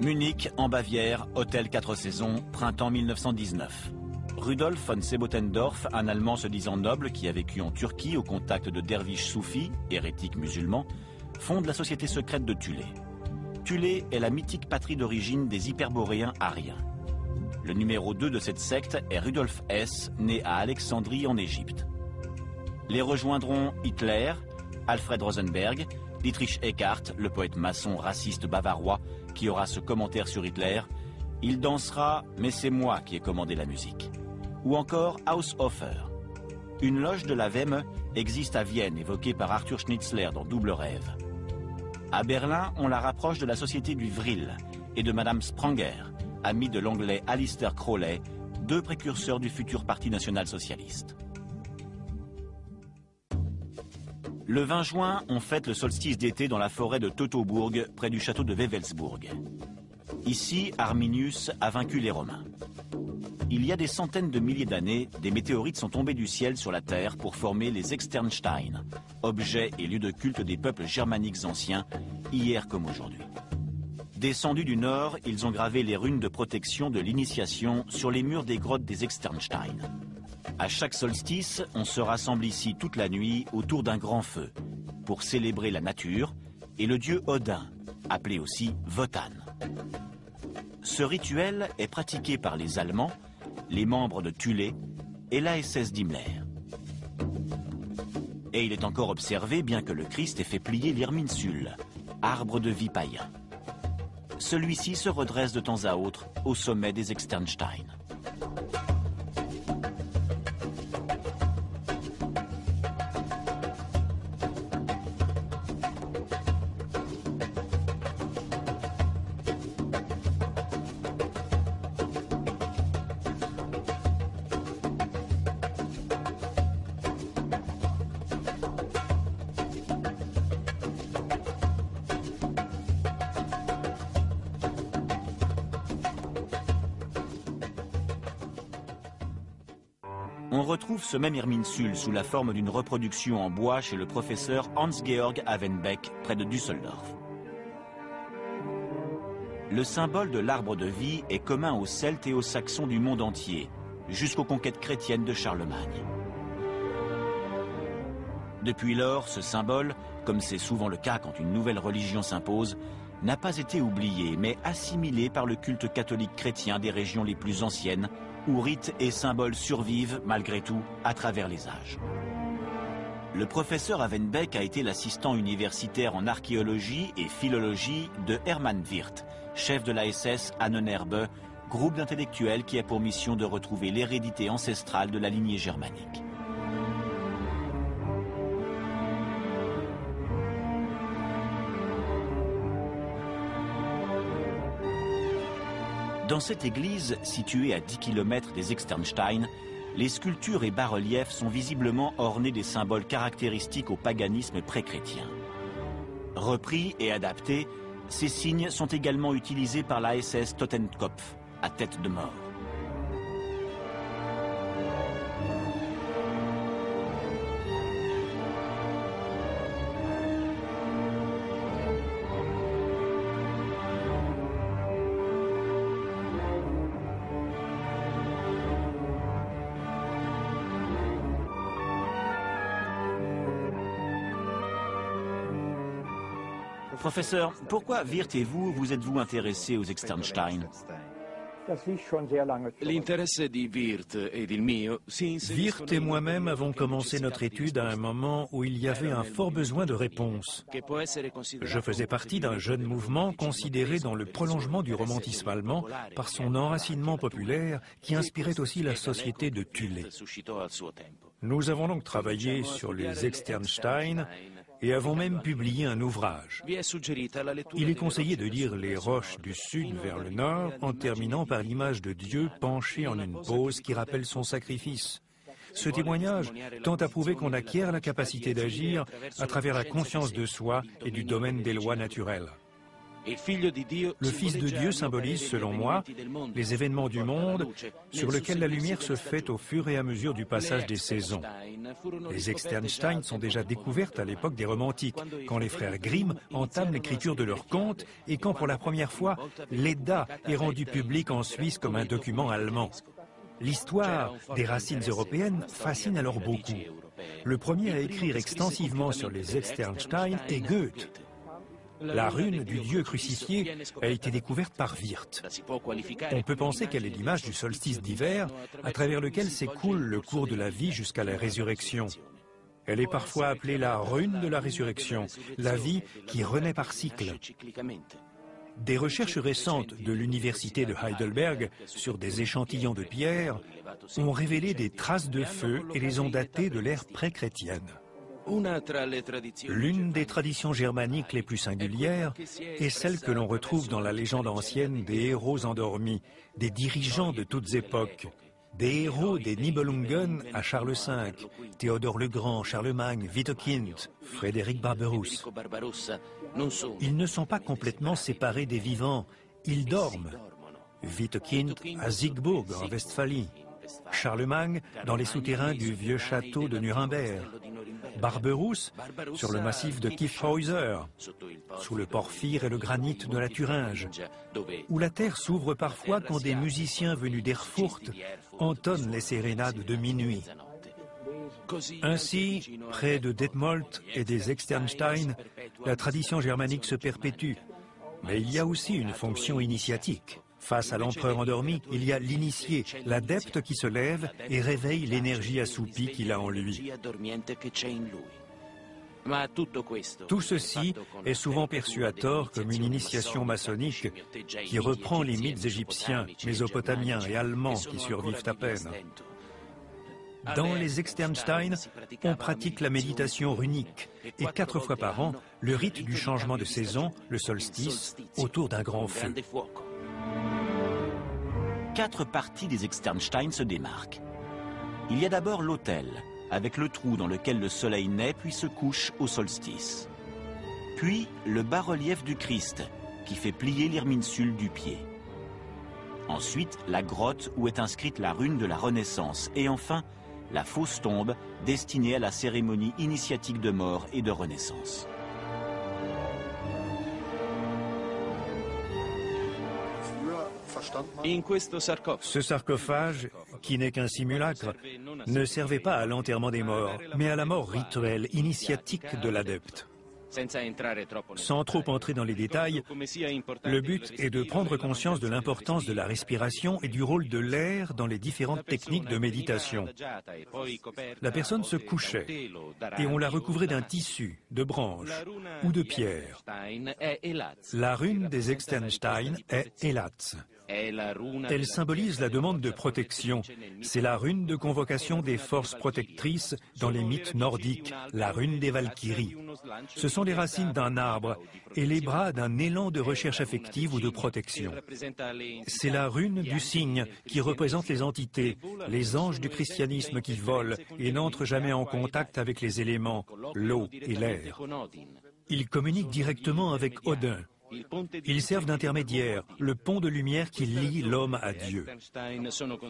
Munich, en Bavière, hôtel 4 saisons, printemps 1919. Rudolf von Sebottendorf, un Allemand se disant noble qui a vécu en Turquie au contact de derviches soufis, hérétiques musulmans, fonde la société secrète de Thulé. Thulé est la mythique patrie d'origine des hyperboréens ariens. Le numéro 2 de cette secte est Rudolf Hess, né à Alexandrie en Égypte. Les rejoindront Hitler, Alfred Rosenberg, Dietrich Eckart, le poète maçon raciste bavarois qui aura ce commentaire sur Hitler, « Il dansera, mais c'est moi qui ai commandé la musique ». Ou encore Haushofer. Une loge de la Wemme existe à Vienne, évoquée par Arthur Schnitzler dans Double Rêve. À Berlin, on la rapproche de la société du Vril et de Madame Spranger, amie de l'anglais Alistair Crowley, deux précurseurs du futur Parti national-socialiste. Le 20 juin, on fête le solstice d'été dans la forêt de Teutoburg, près du château de Wewelsburg. Ici, Arminius a vaincu les Romains. Il y a des centaines de milliers d'années, des météorites sont tombées du ciel sur la Terre pour former les Externsteine, objets et lieux de culte des peuples germaniques anciens, hier comme aujourd'hui. Descendus du nord, ils ont gravé les runes de protection de l'initiation sur les murs des grottes des Externsteine. À chaque solstice, on se rassemble ici toute la nuit autour d'un grand feu pour célébrer la nature et le dieu Odin, appelé aussi Wotan. Ce rituel est pratiqué par les Allemands, les membres de Thulé et l'ASS d'Himmler. Et il est encore observé bien que le Christ ait fait plier l'Irminsul, arbre de vie païen. Celui-ci se redresse de temps à autre au sommet des Externsteine. On retrouve ce même Irminsul sous la forme d'une reproduction en bois chez le professeur Hans-Georg Havenbeck, près de Düsseldorf. Le symbole de l'arbre de vie est commun aux Celtes et aux Saxons du monde entier, jusqu'aux conquêtes chrétiennes de Charlemagne. Depuis lors, ce symbole, comme c'est souvent le cas quand une nouvelle religion s'impose, n'a pas été oublié, mais assimilé par le culte catholique chrétien des régions les plus anciennes, où rites et symboles survivent, malgré tout, à travers les âges. Le professeur Havenbeck a été l'assistant universitaire en archéologie et philologie de Hermann Wirth, chef de l'ASS Ahnenerbe, groupe d'intellectuels qui a pour mission de retrouver l'hérédité ancestrale de la lignée germanique. Dans cette église, située à 10 km des Externsteine, les sculptures et bas-reliefs sont visiblement ornés des symboles caractéristiques au paganisme pré-chrétien. Repris et adaptés, ces signes sont également utilisés par la SS Totenkopf, à tête de mort. Professeur, pourquoi Wirth et vous êtes-vous intéressés aux Externsteine? L'interesse di Wirth ed il mio si inseriscono. Wirth et moi-même avons commencé notre étude à un moment où il y avait un fort besoin de réponses. Je faisais partie d'un jeune mouvement considéré dans le prolongement du romantisme allemand par son enracinement populaire qui inspirait aussi la société de Thulé. Nous avons donc travaillé sur les Externsteine et avons même publié un ouvrage. Il est conseillé de lire les roches du sud vers le nord en terminant par l'image de Dieu penché en une pose qui rappelle son sacrifice. Ce témoignage tend à prouver qu'on acquiert la capacité d'agir à travers la conscience de soi et du domaine des lois naturelles. Le Fils de Dieu symbolise, selon moi, les événements du monde sur lesquels la lumière se fait au fur et à mesure du passage des saisons. Les Externstein sont déjà découvertes à l'époque des Romantiques, quand les frères Grimm entament l'écriture de leurs contes et quand pour la première fois, l'Edda est rendue publique en Suisse comme un document allemand. L'histoire des racines européennes fascine alors beaucoup. Le premier à écrire extensivement sur les Externstein est Goethe. La rune du dieu crucifié a été découverte par Wirth. On peut penser qu'elle est l'image du solstice d'hiver à travers lequel s'écoule le cours de la vie jusqu'à la résurrection. Elle est parfois appelée la rune de la résurrection, la vie qui renaît par cycle. Des recherches récentes de l'université de Heidelberg sur des échantillons de pierre ont révélé des traces de feu et les ont datées de l'ère pré-chrétienne. L'une des traditions germaniques les plus singulières est celle que l'on retrouve dans la légende ancienne des héros endormis, des dirigeants de toutes époques, des héros des Nibelungen à Charles V, Théodore le Grand, Charlemagne, Widukind, Frédéric Barberousse. Ils ne sont pas complètement séparés des vivants, ils dorment. Widukind à Siegburg en Westphalie, Charlemagne dans les souterrains du vieux château de Nuremberg, Barberousse sur le massif de Kyffhäuser, sous le porphyre et le granit de la Thuringe, où la terre s'ouvre parfois quand des musiciens venus d'Erfurt entonnent les sérénades de minuit. Ainsi, près de Detmold et des Externstein, la tradition germanique se perpétue. Mais il y a aussi une fonction initiatique. Face à l'empereur endormi, il y a l'initié, l'adepte qui se lève et réveille l'énergie assoupie qu'il a en lui. Tout ceci est souvent perçu à tort comme une initiation maçonnique qui reprend les mythes égyptiens, mésopotamiens et allemands qui survivent à peine. Dans les Externstein, on pratique la méditation runique et 4 fois par an, le rite du changement de saison, le solstice, autour d'un grand feu. 4 parties des Externstein se démarquent. Il y a d'abord l'autel, avec le trou dans lequel le soleil naît puis se couche au solstice. Puis le bas-relief du Christ, qui fait plier l'irminsule du pied. Ensuite, la grotte où est inscrite la rune de la Renaissance. Et enfin, la fausse tombe, destinée à la cérémonie initiatique de mort et de renaissance. Ce sarcophage, qui n'est qu'un simulacre, ne servait pas à l'enterrement des morts, mais à la mort rituelle, initiatique de l'adepte. Sans trop entrer dans les détails, le but est de prendre conscience de l'importance de la respiration et du rôle de l'air dans les différentes techniques de méditation. La personne se couchait et on la recouvrait d'un tissu, de branches ou de pierre. La rune des Externstein est Elatz. Elle symbolise la demande de protection. C'est la rune de convocation des forces protectrices dans les mythes nordiques, la rune des Valkyries. Ce sont les racines d'un arbre et les bras d'un élan de recherche affective ou de protection. C'est la rune du cygne qui représente les entités, les anges du christianisme qui volent et n'entrent jamais en contact avec les éléments, l'eau et l'air. Ils communiquent directement avec Odin. Ils servent d'intermédiaire, le pont de lumière qui lie l'homme à Dieu.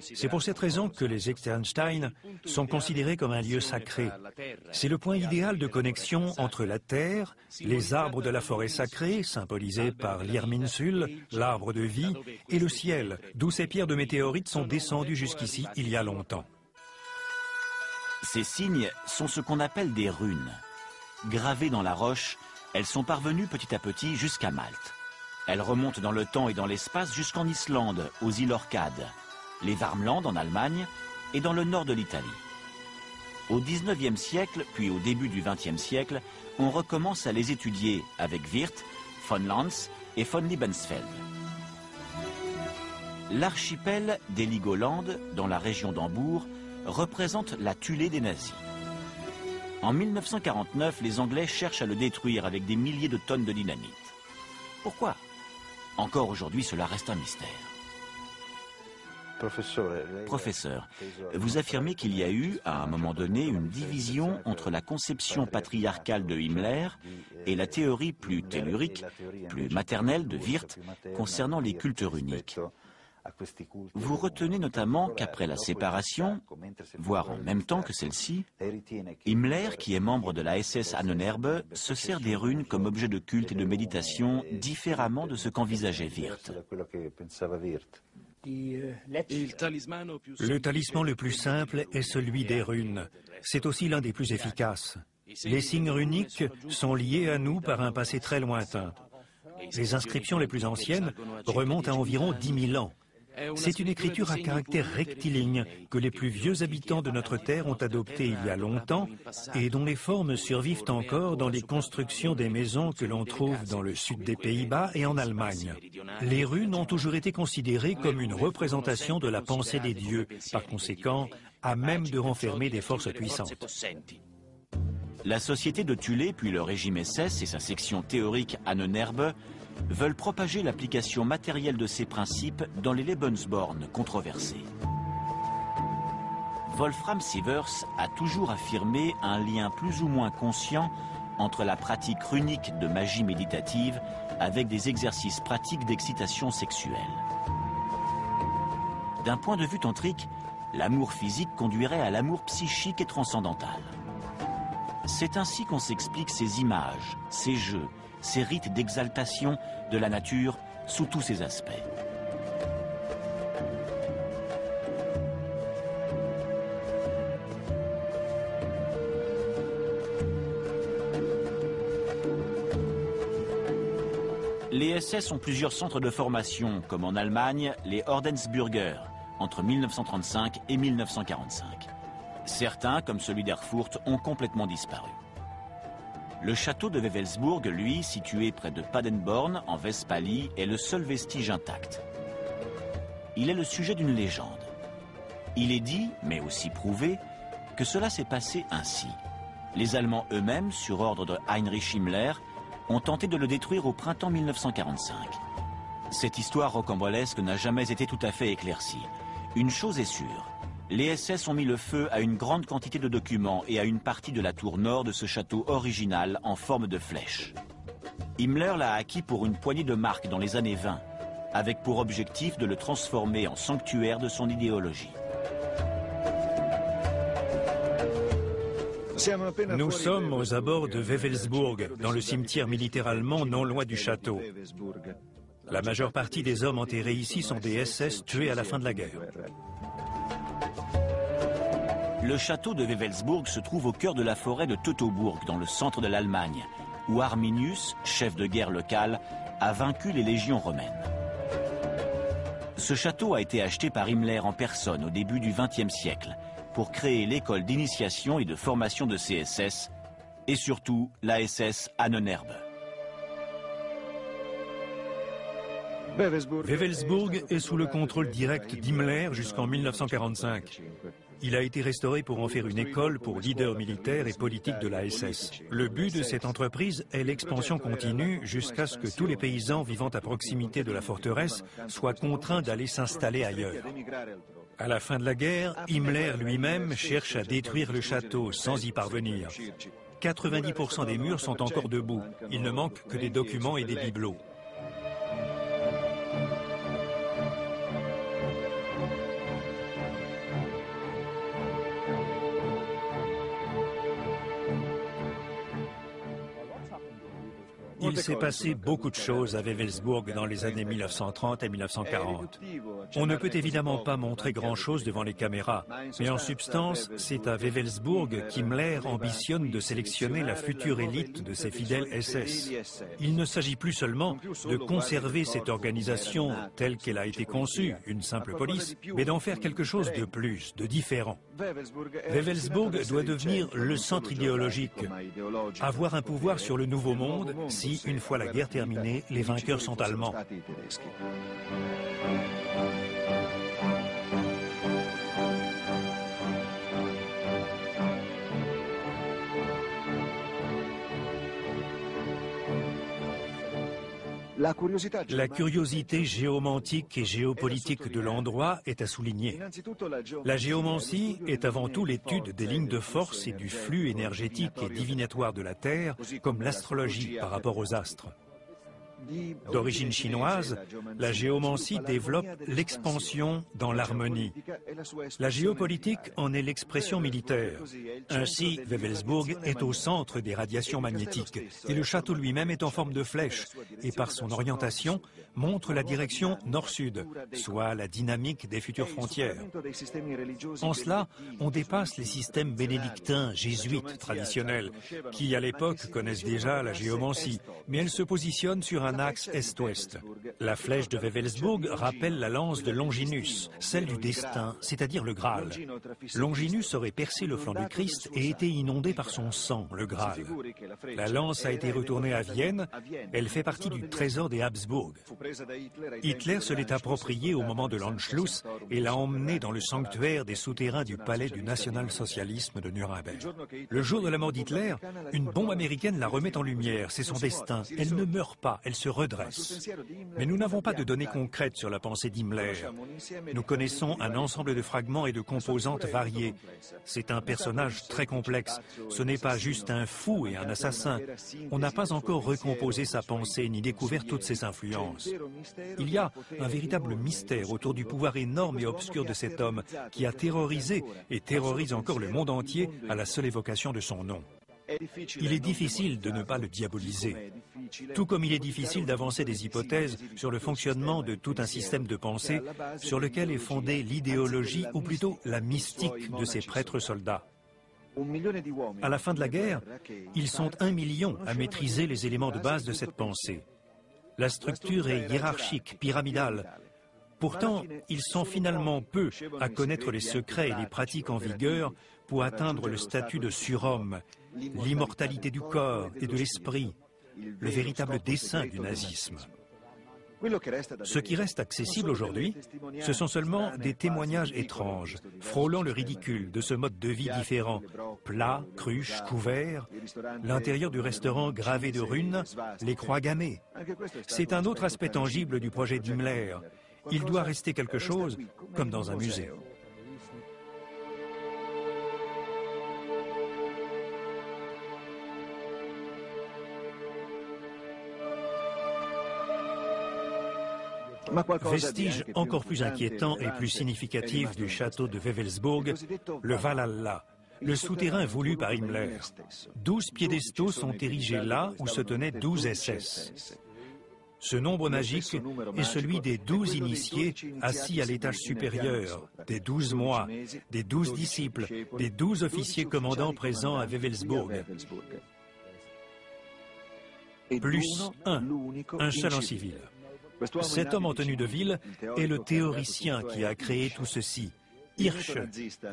C'est pour cette raison que les Externstein sont considérés comme un lieu sacré. C'est le point idéal de connexion entre la terre, les arbres de la forêt sacrée, symbolisés par l'Irminsul, l'arbre de vie, et le ciel, d'où ces pierres de météorites sont descendues jusqu'ici il y a longtemps. Ces signes sont ce qu'on appelle des runes. Gravées dans la roche, elles sont parvenues petit à petit jusqu'à Malte. Elles remontent dans le temps et dans l'espace jusqu'en Islande, aux îles Orcades, les Värmland en Allemagne et dans le nord de l'Italie. Au XIXe siècle, puis au début du XXe siècle, on recommence à les étudier avec Wirth, von Lanz et von Liebensfeld. L'archipel d'Heligoland, dans la région d'Hambourg, représente la Thulé des nazis. En 1949, les Anglais cherchent à le détruire avec des milliers de tonnes de dynamite. Pourquoi? Encore aujourd'hui, cela reste un mystère. Professeur, vous affirmez qu'il y a eu, à un moment donné, une division entre la conception patriarcale de Himmler et la théorie plus tellurique, plus maternelle de Wirth concernant les cultes runiques. Vous retenez notamment qu'après la séparation, voire en même temps que celle-ci, Himmler, qui est membre de la SS Ahnenerbe, se sert des runes comme objet de culte et de méditation différemment de ce qu'envisageait Wirth. Le talisman le plus simple est celui des runes. C'est aussi l'un des plus efficaces. Les signes runiques sont liés à nous par un passé très lointain. Les inscriptions les plus anciennes remontent à environ 10 000 ans. C'est une écriture à caractère rectiligne que les plus vieux habitants de notre terre ont adoptée il y a longtemps et dont les formes survivent encore dans les constructions des maisons que l'on trouve dans le sud des Pays-Bas et en Allemagne. Les runes ont toujours été considérées comme une représentation de la pensée des dieux, par conséquent, à même de renfermer des forces puissantes. La société de Thulé, puis le régime SS et sa section théorique Ahnenerbe veulent propager l'application matérielle de ces principes dans les Lebensborn controversés. Wolfram Sievers a toujours affirmé un lien plus ou moins conscient entre la pratique runique de magie méditative avec des exercices pratiques d'excitation sexuelle. D'un point de vue tantrique, l'amour physique conduirait à l'amour psychique et transcendantal. C'est ainsi qu'on s'explique ces images, ces jeux, ces rites d'exaltation de la nature sous tous ses aspects. Les SS ont plusieurs centres de formation, comme en Allemagne, les Ordensbürger, entre 1935 et 1945. Certains, comme celui d'Erfurt, ont complètement disparu. Le château de Wewelsburg, lui, situé près de Paderborn, en Westphalie, est le seul vestige intact. Il est le sujet d'une légende. Il est dit, mais aussi prouvé, que cela s'est passé ainsi. Les Allemands eux-mêmes, sur ordre de Heinrich Himmler, ont tenté de le détruire au printemps 1945. Cette histoire rocambolesque n'a jamais été tout à fait éclaircie. Une chose est sûre. Les SS ont mis le feu à une grande quantité de documents et à une partie de la tour nord de ce château original en forme de flèche. Himmler l'a acquis pour une poignée de marks dans les années 20, avec pour objectif de le transformer en sanctuaire de son idéologie. Nous sommes aux abords de Wewelsburg, dans le cimetière militaire allemand non loin du château. La majeure partie des hommes enterrés ici sont des SS tués à la fin de la guerre. Le château de Wewelsburg se trouve au cœur de la forêt de Teutoburg, dans le centre de l'Allemagne, où Arminius, chef de guerre local, a vaincu les légions romaines. Ce château a été acheté par Himmler en personne au début du XXe siècle, pour créer l'école d'initiation et de formation de CSS, et surtout la SS Ahnenerbe. Wewelsburg est sous le contrôle direct d'Himmler jusqu'en 1945. Il a été restauré pour en faire une école pour leaders militaires et politiques de la SS. Le but de cette entreprise est l'expansion continue jusqu'à ce que tous les paysans vivant à proximité de la forteresse soient contraints d'aller s'installer ailleurs. À la fin de la guerre, Himmler lui-même cherche à détruire le château sans y parvenir. 90% des murs sont encore debout. Il ne manque que des documents et des bibelots. Il s'est passé beaucoup de choses à Wewelsburg dans les années 1930 et 1940. On ne peut évidemment pas montrer grand-chose devant les caméras, mais en substance, c'est à Wewelsburg qu'Himmler ambitionne de sélectionner la future élite de ses fidèles SS. Il ne s'agit plus seulement de conserver cette organisation telle qu'elle a été conçue, une simple police, mais d'en faire quelque chose de plus, de différent. Wewelsburg doit devenir le centre idéologique, avoir un pouvoir sur le Nouveau Monde si, une fois la guerre terminée, les vainqueurs sont allemands. La curiosité géomantique et géopolitique de l'endroit est à souligner. La géomancie est avant tout l'étude des lignes de force et du flux énergétique et divinatoire de la Terre, comme l'astrologie par rapport aux astres. D'origine chinoise, la géomancie développe l'expansion dans l'harmonie. La géopolitique en est l'expression militaire. Ainsi, Wewelsburg est au centre des radiations magnétiques et le château lui-même est en forme de flèche et par son orientation montre la direction nord-sud, soit la dynamique des futures frontières. En cela, on dépasse les systèmes bénédictins, jésuites traditionnels, qui à l'époque connaissent déjà la géomancie, mais elle se positionne sur un axe est-ouest. La flèche de Wewelsburg rappelle la lance de Longinus, celle du destin, c'est-à-dire le Graal. Longinus aurait percé le flanc du Christ et été inondé par son sang, le Graal. La lance a été retournée à Vienne, elle fait partie du trésor des Habsbourg. Hitler se l'est appropriée au moment de l'Anschluss et l'a emmenée dans le sanctuaire des souterrains du palais du national-socialisme de Nuremberg. Le jour de la mort d'Hitler, une bombe américaine la remet en lumière, c'est son destin. Elle ne meurt pas, elle se redresse. Mais nous n'avons pas de données concrètes sur la pensée d'Himmler. Nous connaissons un ensemble de fragments et de composantes variées. C'est un personnage très complexe. Ce n'est pas juste un fou et un assassin. On n'a pas encore recomposé sa pensée ni découvert toutes ses influences. Il y a un véritable mystère autour du pouvoir énorme et obscur de cet homme qui a terrorisé et terrorise encore le monde entier à la seule évocation de son nom. Il est difficile de ne pas le diaboliser, tout comme il est difficile d'avancer des hypothèses sur le fonctionnement de tout un système de pensée sur lequel est fondée l'idéologie ou plutôt la mystique de ces prêtres soldats. À la fin de la guerre, ils sont 1 million à maîtriser les éléments de base de cette pensée. La structure est hiérarchique, pyramidale. Pourtant, ils sont finalement peu à connaître les secrets et les pratiques en vigueur pour atteindre le statut de surhomme, l'immortalité du corps et de l'esprit, le véritable dessein du nazisme. Ce qui reste accessible aujourd'hui, ce sont seulement des témoignages étranges, frôlant le ridicule de ce mode de vie différent. Plats, cruches, couverts, l'intérieur du restaurant gravé de runes, les croix gammées. C'est un autre aspect tangible du projet d'Himmler. Il doit rester quelque chose comme dans un musée. Vestige encore plus inquiétant et plus significatif du château de Wewelsburg, le Valhalla, le souterrain voulu par Himmler. 12 piédestaux sont érigés là où se tenaient 12 SS. Ce nombre magique est celui des 12 initiés assis à l'étage supérieur, des 12 mois, des 12 disciples, des 12 officiers commandants présents à Wewelsburg. Plus un seul en civil. Cet homme en tenue de ville est le théoricien qui a créé tout ceci. Hirsch,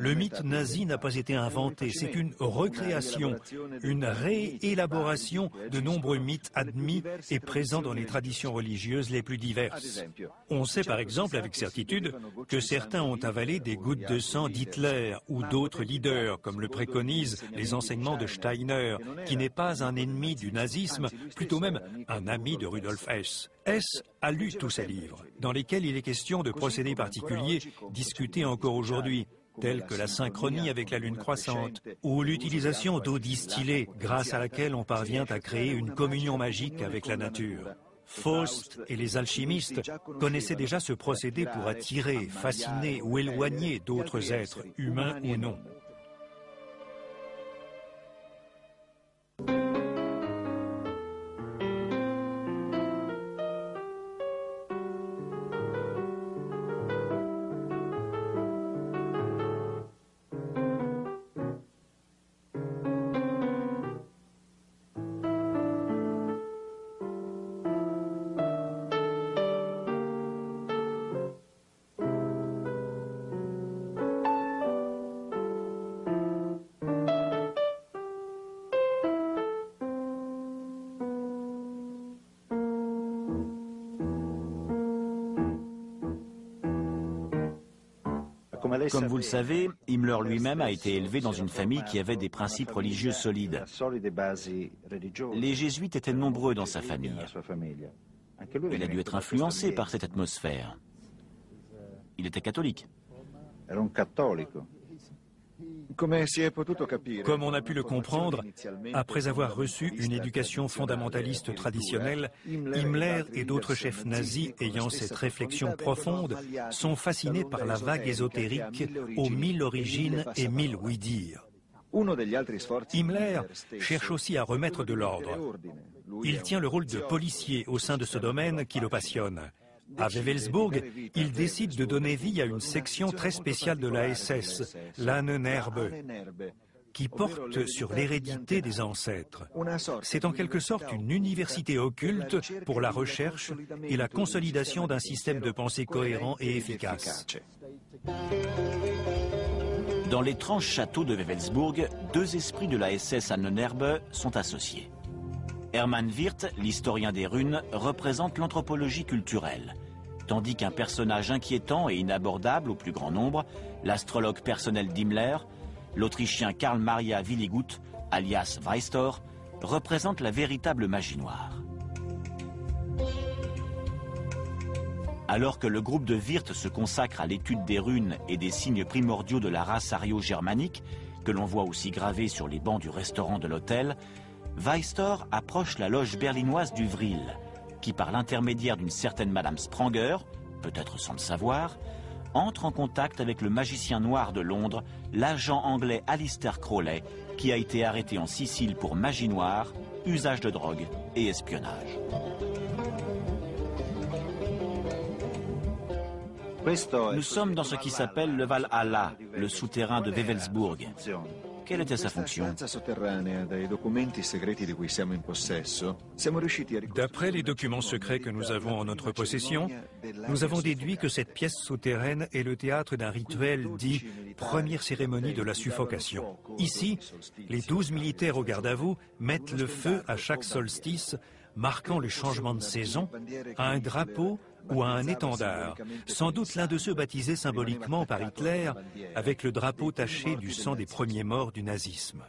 le mythe nazi n'a pas été inventé, c'est une recréation, une réélaboration de nombreux mythes admis et présents dans les traditions religieuses les plus diverses. On sait par exemple avec certitude que certains ont avalé des gouttes de sang d'Hitler ou d'autres leaders, comme le préconisent les enseignements de Steiner, qui n'est pas un ennemi du nazisme, plutôt même un ami de Rudolf Hess. Hess a lu tous ces livres, dans lesquels il est question de procédés particuliers discutés encore aujourd'hui, tels que la synchronie avec la lune croissante, ou l'utilisation d'eau distillée, grâce à laquelle on parvient à créer une communion magique avec la nature. Faust et les alchimistes connaissaient déjà ce procédé pour attirer, fasciner ou éloigner d'autres êtres, humains ou non. Comme vous le savez, Himmler lui-même a été élevé dans une famille qui avait des principes religieux solides. Les jésuites étaient nombreux dans sa famille. Il a dû être influencé par cette atmosphère. Il était catholique. Comme on a pu le comprendre, après avoir reçu une éducation fondamentaliste traditionnelle, Himmler et d'autres chefs nazis ayant cette réflexion profonde sont fascinés par la vague ésotérique aux 1000 origines et 1000 oui-dire. Himmler cherche aussi à remettre de l'ordre. Il tient le rôle de policier au sein de ce domaine qui le passionne. À Wewelsburg, il décide de donner vie à une section très spéciale de la SS, l'Ahnenerbe, qui porte sur l'hérédité des ancêtres. C'est en quelque sorte une université occulte pour la recherche et la consolidation d'un système de pensée cohérent et efficace. Dans l'étrange château de Wewelsburg, deux esprits de la SS Ahnenerbe sont associés. Hermann Wirth, l'historien des runes, représente l'anthropologie culturelle, tandis qu'un personnage inquiétant et inabordable au plus grand nombre, l'astrologue personnel d'Himmler, l'Autrichien Karl Maria Willigut, alias Weistor, représente la véritable magie noire. Alors que le groupe de Wirth se consacre à l'étude des runes et des signes primordiaux de la race ario-germanique, que l'on voit aussi gravés sur les bancs du restaurant de l'hôtel, Weistor approche la loge berlinoise du Vril, qui par l'intermédiaire d'une certaine Madame Spranger, peut-être sans le savoir, entre en contact avec le magicien noir de Londres, l'agent anglais Alistair Crowley, qui a été arrêté en Sicile pour magie noire, usage de drogue et espionnage. Nous sommes dans ce qui s'appelle le Valhalla, le souterrain de Wewelsburg. Quelle était sa fonction? D'après les documents secrets que nous avons en notre possession, nous avons déduit que cette pièce souterraine est le théâtre d'un rituel dit « première cérémonie de la suffocation ». Ici, les 12 militaires au garde à vous mettent le feu à chaque solstice, marquant le changement de saison, à un drapeau ou à un étendard, sans doute l'un de ceux baptisés symboliquement par Hitler avec le drapeau taché du sang des premiers morts du nazisme.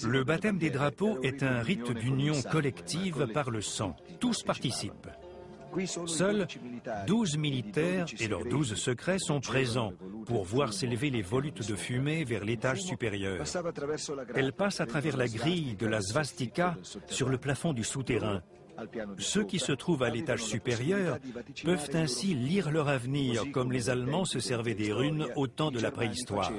Le baptême des drapeaux est un rite d'union collective par le sang. Tous participent. Seuls 12 militaires et leurs 12 secrets sont présents pour voir s'élever les volutes de fumée vers l'étage supérieur. Elles passent à travers la grille de la svastika sur le plafond du souterrain. Ceux qui se trouvent à l'étage supérieur peuvent ainsi lire leur avenir comme les Allemands se servaient des runes au temps de la préhistoire.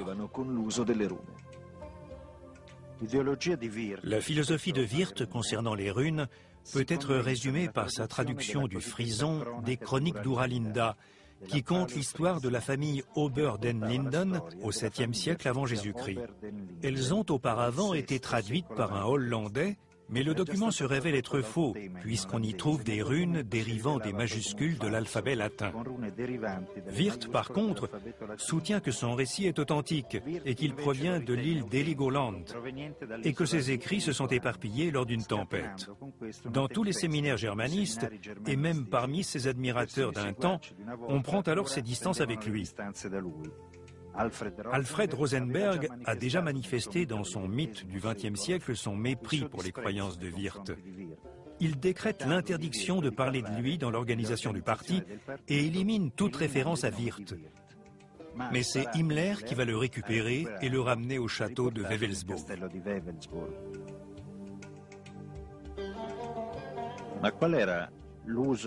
La philosophie de Wirth concernant les runes peut être résumée par sa traduction du frison des Chroniques d'Uralinda, qui compte l'histoire de la famille Ober-den-Linden au 7e siècle avant Jésus-Christ. Elles ont auparavant été traduites par un Hollandais, mais le document se révèle être faux, puisqu'on y trouve des runes dérivant des majuscules de l'alphabet latin. Wirth, par contre, soutient que son récit est authentique et qu'il provient de l'île d'Heligoland, et que ses écrits se sont éparpillés lors d'une tempête. Dans tous les séminaires germanistes, et même parmi ses admirateurs d'un temps, on prend alors ses distances avec lui. Alfred Rosenberg a déjà manifesté dans son mythe du XXe siècle son mépris pour les croyances de Wirth. Il décrète l'interdiction de parler de lui dans l'organisation du parti et élimine toute référence à Wirth. Mais c'est Himmler qui va le récupérer et le ramener au château de Wewelsburg.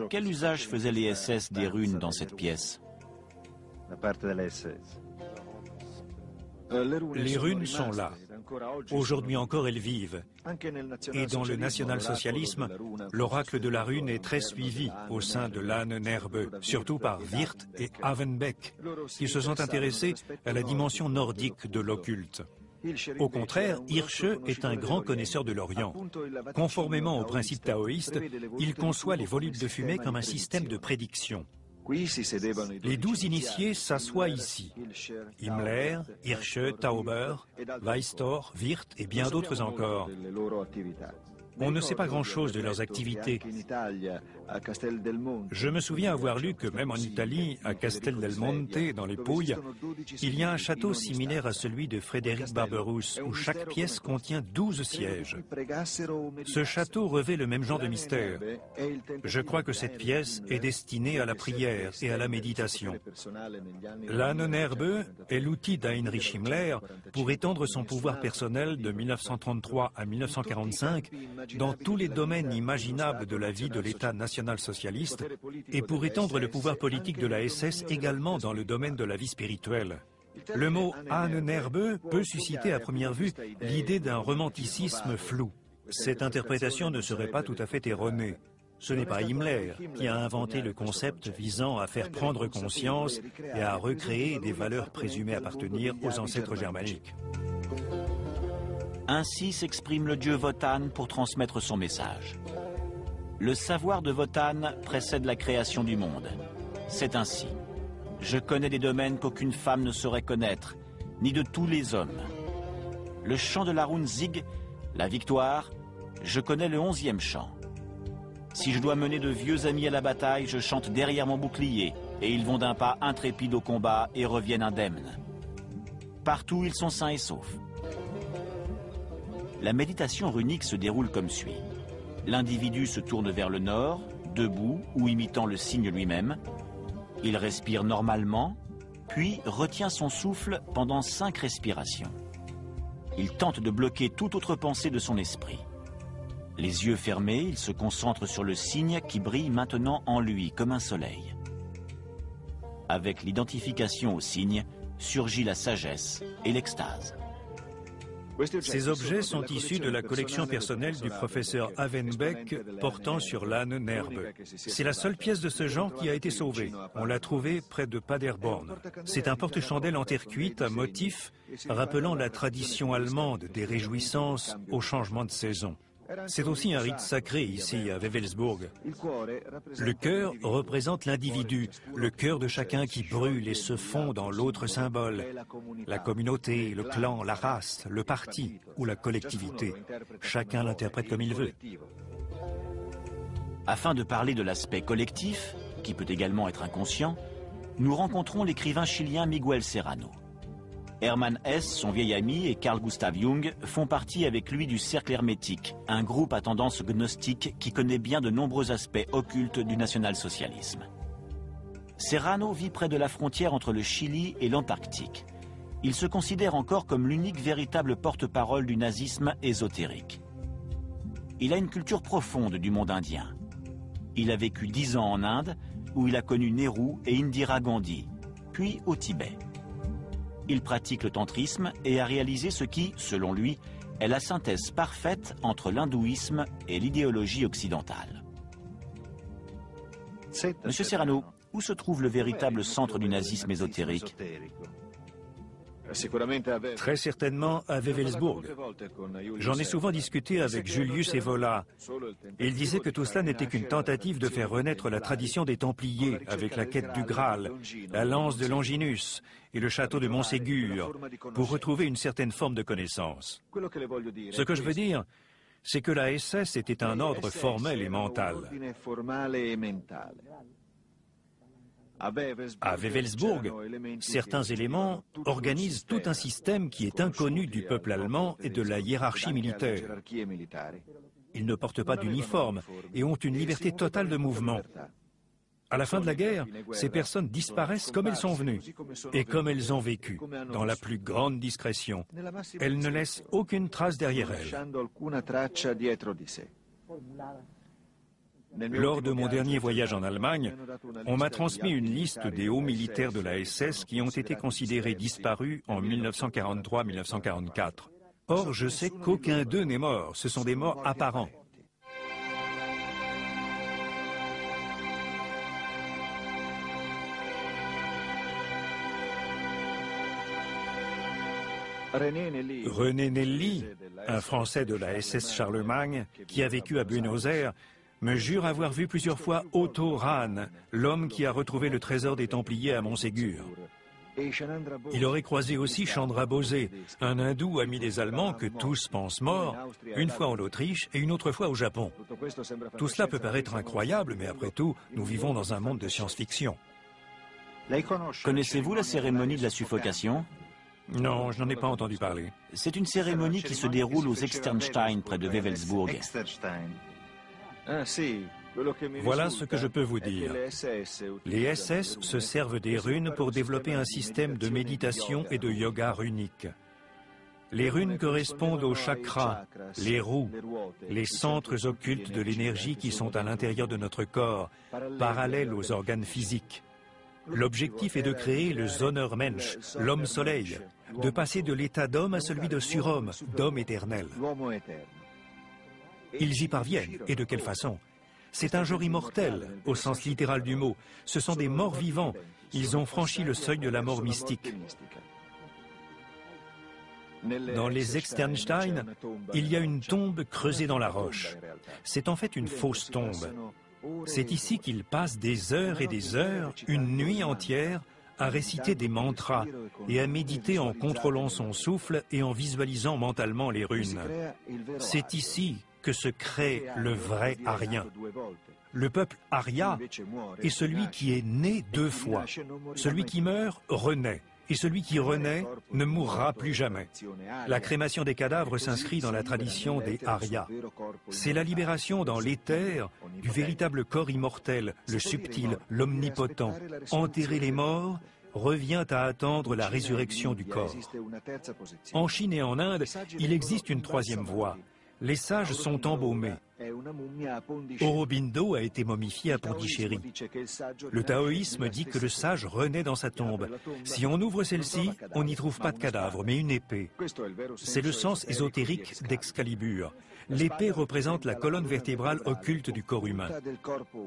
Quel usage faisaient les SS des runes dans cette pièce? Les runes sont là. Aujourd'hui encore, elles vivent. Et dans le national-socialisme, l'oracle de la rune est très suivi au sein de l'Ahnenerbe, surtout par Wirth et Havenbeck, qui se sont intéressés à la dimension nordique de l'occulte. Au contraire, Hirsche est un grand connaisseur de l'Orient. Conformément aux principes taoïstes, il conçoit les volutes de fumée comme un système de prédiction. Les 12 initiés s'assoient ici. Himmler, Hirsche, Tauber, Weistor, Wirth et bien d'autres encore. On ne sait pas grand-chose de leurs activités. Je me souviens avoir lu que même en Italie, à Castel del Monte, dans les Pouilles, il y a un château similaire à celui de Frédéric Barberousse, où chaque pièce contient 12 sièges. Ce château revêt le même genre de mystère. Je crois que cette pièce est destinée à la prière et à la méditation. L'Ahnenerbe est l'outil d'Heinrich Himmler pour étendre son pouvoir personnel de 1933 à 1945 dans tous les domaines imaginables de la vie de l'État national-socialiste et pour étendre le pouvoir politique de la SS également dans le domaine de la vie spirituelle. Le mot Ahnenerbe peut susciter à première vue l'idée d'un romanticisme flou. Cette interprétation ne serait pas tout à fait erronée. Ce n'est pas Himmler qui a inventé le concept visant à faire prendre conscience et à recréer des valeurs présumées appartenir aux ancêtres germaniques. Ainsi s'exprime le dieu Wotan pour transmettre son message. Le savoir de Wotan précède la création du monde. C'est ainsi. Je connais des domaines qu'aucune femme ne saurait connaître, ni de tous les hommes. Le chant de la rune Zig, la victoire, je connais le 11e chant. Si je dois mener de vieux amis à la bataille, je chante derrière mon bouclier, et ils vont d'un pas intrépide au combat et reviennent indemnes. Partout, ils sont sains et saufs. La méditation runique se déroule comme suit. L'individu se tourne vers le nord, debout ou imitant le signe lui-même. Il respire normalement, puis retient son souffle pendant 5 respirations. Il tente de bloquer toute autre pensée de son esprit. Les yeux fermés, il se concentre sur le signe qui brille maintenant en lui comme un soleil. Avec l'identification au signe, surgit la sagesse et l'extase. Ces objets sont issus de la collection personnelle du professeur Havenbeck portant sur l'Ahnenerbe. C'est la seule pièce de ce genre qui a été sauvée. On l'a trouvée près de Paderborn. C'est un porte-chandelle en terre cuite à motif rappelant la tradition allemande des réjouissances au changement de saison. C'est aussi un rite sacré ici à Wewelsburg. Le cœur représente l'individu, le cœur de chacun qui brûle et se fond dans l'autre symbole. La communauté, le clan, la race, le parti ou la collectivité. Chacun l'interprète comme il veut. Afin de parler de l'aspect collectif, qui peut également être inconscient, nous rencontrons l'écrivain chilien Miguel Serrano. Hermann Hesse, son vieil ami, et Carl Gustav Jung font partie avec lui du Cercle Hermétique, un groupe à tendance gnostique qui connaît bien de nombreux aspects occultes du national-socialisme. Serrano vit près de la frontière entre le Chili et l'Antarctique. Il se considère encore comme l'unique véritable porte-parole du nazisme ésotérique. Il a une culture profonde du monde indien. Il a vécu 10 ans en Inde, où il a connu Nehru et Indira Gandhi, puis au Tibet. Il pratique le tantrisme et a réalisé ce qui, selon lui, est la synthèse parfaite entre l'hindouisme et l'idéologie occidentale. Monsieur Serrano, où se trouve le véritable centre du nazisme ésotérique ? Très certainement à Wewelsburg. J'en ai souvent discuté avec Julius Evola. Il disait que tout cela n'était qu'une tentative de faire renaître la tradition des Templiers avec la quête du Graal, la lance de Longinus et le château de Montségur pour retrouver une certaine forme de connaissance. Ce que je veux dire, c'est que la SS était un ordre formel et mental. À Wewelsburg, certains éléments organisent tout un système qui est inconnu du peuple allemand et de la hiérarchie militaire. Ils ne portent pas d'uniforme et ont une liberté totale de mouvement. À la fin de la guerre, ces personnes disparaissent comme elles sont venues et comme elles ont vécu, dans la plus grande discrétion. Elles ne laissent aucune trace derrière elles. Lors de mon dernier voyage en Allemagne, on m'a transmis une liste des hauts militaires de la SS qui ont été considérés disparus en 1943-1944. Or, je sais qu'aucun d'eux n'est mort. Ce sont des morts apparents. René Nelly, un Français de la SS Charlemagne, qui a vécu à Buenos Aires, me jure avoir vu plusieurs fois Otto Rahn, l'homme qui a retrouvé le trésor des Templiers à Montségur. Il aurait croisé aussi Chandra Bose, un hindou ami des Allemands que tous pensent mort, une fois en Autriche et une autre fois au Japon. Tout cela peut paraître incroyable, mais après tout, nous vivons dans un monde de science-fiction. Connaissez-vous la cérémonie de la suffocation? Non, je n'en ai pas entendu parler. C'est une cérémonie qui se déroule aux Externstein, près de Wewelsburg. Voilà ce que je peux vous dire. Les SS se servent des runes pour développer un système de méditation et de yoga runique. Les runes correspondent aux chakras, les roues, les centres occultes de l'énergie qui sont à l'intérieur de notre corps, parallèles aux organes physiques. L'objectif est de créer le Sonnermensch, l'homme soleil, de passer de l'état d'homme à celui de surhomme, d'homme éternel. Ils y parviennent, et de quelle façon? C'est un genre immortel, au sens littéral du mot. Ce sont des morts vivants. Ils ont franchi le seuil de la mort mystique. Dans les Externstein, il y a une tombe creusée dans la roche. C'est en fait une fausse tombe. C'est ici qu'ils passent des heures et des heures, une nuit entière, à réciter des mantras et à méditer en contrôlant son souffle et en visualisant mentalement les runes. C'est ici que se crée le vrai Arien. Le peuple Arya est celui qui est né deux fois. Celui qui meurt renaît, et celui qui renaît ne mourra plus jamais. La crémation des cadavres s'inscrit dans la tradition des Arya. C'est la libération dans l'éther du véritable corps immortel, le subtil, l'omnipotent. Enterrer les morts revient à attendre la résurrection du corps. En Chine et en Inde, il existe une troisième voie. Les sages sont embaumés. Aurobindo a été momifié à Pondichéry. Le taoïsme dit que le sage renaît dans sa tombe. Si on ouvre celle-ci, on n'y trouve pas de cadavre, mais une épée. C'est le sens ésotérique d'Excalibur. L'épée représente la colonne vertébrale occulte du corps humain.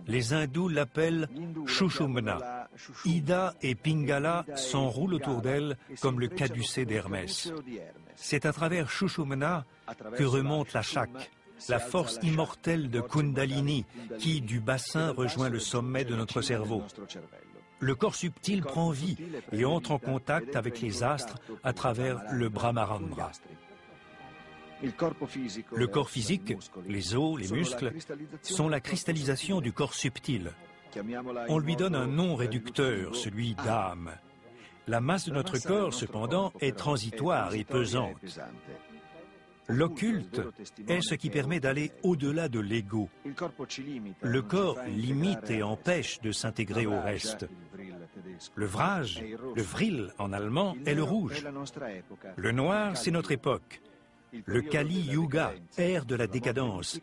Les hindous l'appellent Shushumna. Ida et Pingala s'enroulent autour d'elle comme le caducée d'Hermès. C'est à travers Shushumna que remonte la Shak, la force immortelle de Kundalini qui, du bassin, rejoint le sommet de notre cerveau. Le corps subtil prend vie et entre en contact avec les astres à travers le Brahmarandra. Le corps physique, les os, les muscles, sont la cristallisation du corps subtil. On lui donne un nom réducteur, celui d'âme. La masse de notre corps, cependant, est transitoire et pesante. L'occulte est ce qui permet d'aller au-delà de l'ego. Le corps limite et empêche de s'intégrer au reste. Le vraj, le vril en allemand, est le rouge. Le noir, c'est notre époque. Le Kali Yuga, ère de la décadence.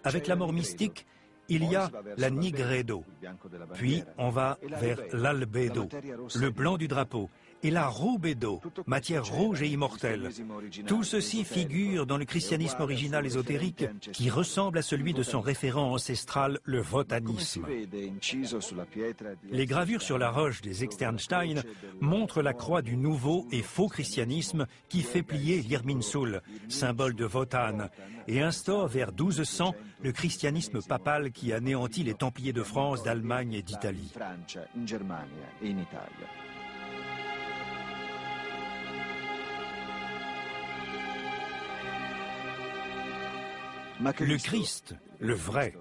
Avec la mort mystique, il y a la nigredo, puis on va vers l'albedo, le blanc du drapeau, et la rubedo, matière rouge et immortelle. Tout ceci figure dans le christianisme original ésotérique qui ressemble à celui de son référent ancestral, le votanisme. Les gravures sur la roche des Externstein montrent la croix du nouveau et faux christianisme qui fait plier l'Irminsul, symbole de Wotan, et instaure vers 1200 le christianisme papal qui anéantit les Templiers de France, d'Allemagne et d'Italie. Le Christ, le vrai,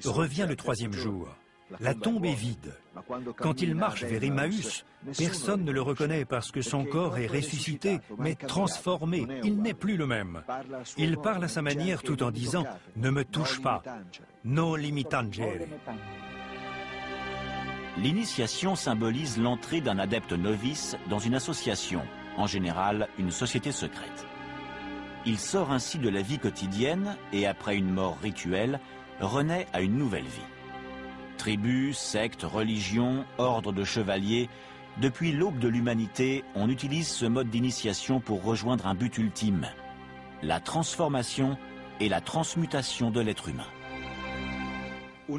revient le troisième jour. La tombe est vide. Quand il marche vers Emmaüs, personne ne le reconnaît parce que son corps est ressuscité, mais transformé. Il n'est plus le même. Il parle à sa manière tout en disant « Ne me touche pas, no limitangere ». L'initiation symbolise l'entrée d'un adepte novice dans une association, en général une société secrète. Il sort ainsi de la vie quotidienne et, après une mort rituelle, renaît à une nouvelle vie. Tribus, sectes, religions, ordres de chevaliers, depuis l'aube de l'humanité, on utilise ce mode d'initiation pour rejoindre un but ultime, la transformation et la transmutation de l'être humain.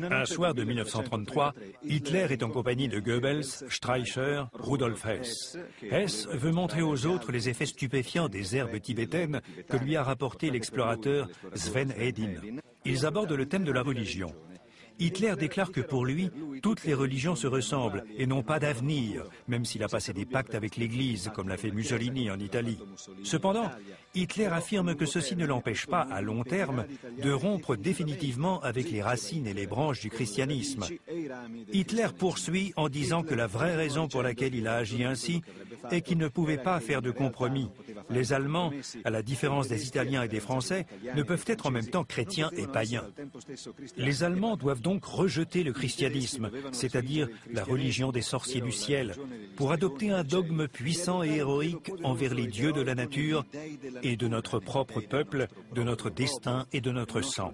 Un soir de 1933, Hitler est en compagnie de Goebbels, Streicher, Rudolf Hess. Hess veut montrer aux autres les effets stupéfiants des herbes tibétaines que lui a rapporté l'explorateur Sven Hedin. Ils abordent le thème de la religion. Hitler déclare que pour lui, toutes les religions se ressemblent et n'ont pas d'avenir, même s'il a passé des pactes avec l'Église, comme l'a fait Mussolini en Italie. Cependant, Hitler affirme que ceci ne l'empêche pas, à long terme, de rompre définitivement avec les racines et les branches du christianisme. Hitler poursuit en disant que la vraie raison pour laquelle il a agi ainsi est qu'il ne pouvait pas faire de compromis. Les Allemands, à la différence des Italiens et des Français, ne peuvent être en même temps chrétiens et païens. Les Allemands doivent donc rejeter le christianisme, c'est-à-dire la religion des sorciers du ciel, pour adopter un dogme puissant et héroïque envers les dieux de la nature et de notre propre peuple, de notre destin et de notre sang.